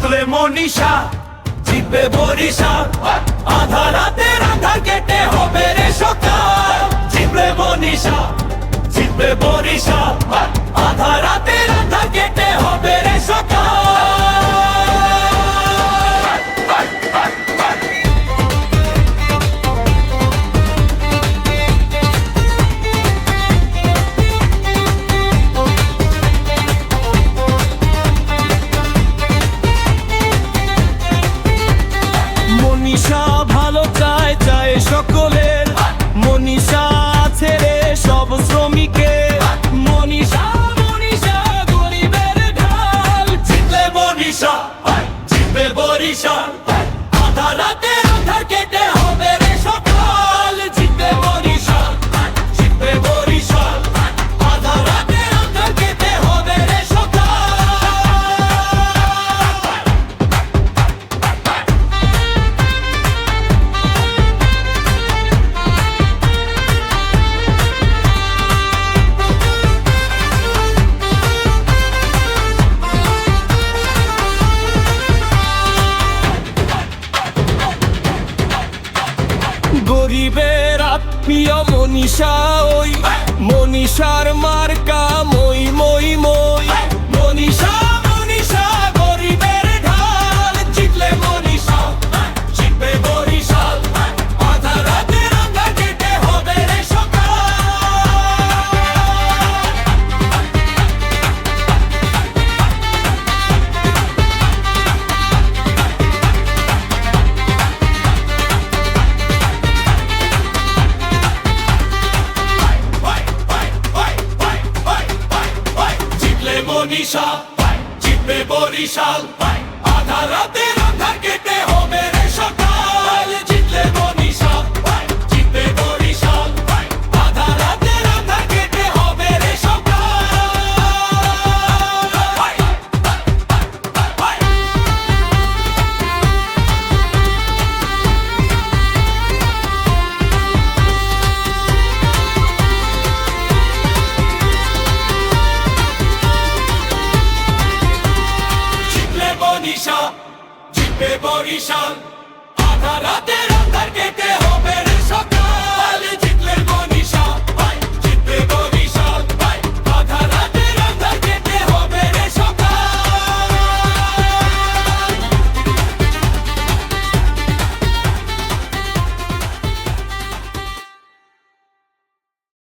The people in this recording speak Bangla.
জিতলে মনীষা, জিতবে বরিশাল, আধা রাতের আধার কেটে হবে রে সকাল। জিতলে মনীষা, জিতবে বরিশাল, আধা রাতের আধার কেটে হবে রে সকাল। মনীষা ভালো চায়, চায় সকলের, মনীষা আছে রে সব শ্রমিকের। মনীষা, মনীষা গরিবের ঢাল। জিতলে মনীষা, জিতবে বরিশাল, আধা রাতের আধার কেটে হবে রে সকাল। জিতবে মনীষা, জিতবে বরিশাল, আধা রাতের আধার কেটে হবে রে সকাল। গরিবের আত্মীয় মনীষা, ওই মনীষার মার্কা মই মই মই। মনীষা, মনীষা গরিবের ঢাল। জিতলে মনীষা, জিতবে বরিশাল, আধা রাতের আধার কেটে হবে রে সকাল। জিতলে মনীষা, জিতবে বরিশাল, আধা রাতের আধার কেটে হবে রে সকাল। জিতলে মনীষা, জিতবে বরিশাল, আধা রাতের আধার কেটে হবে রে সকাল। জিতলে মনীষা, জিতবে বরিশাল, আধা রাতের আধার কেটে হবে রে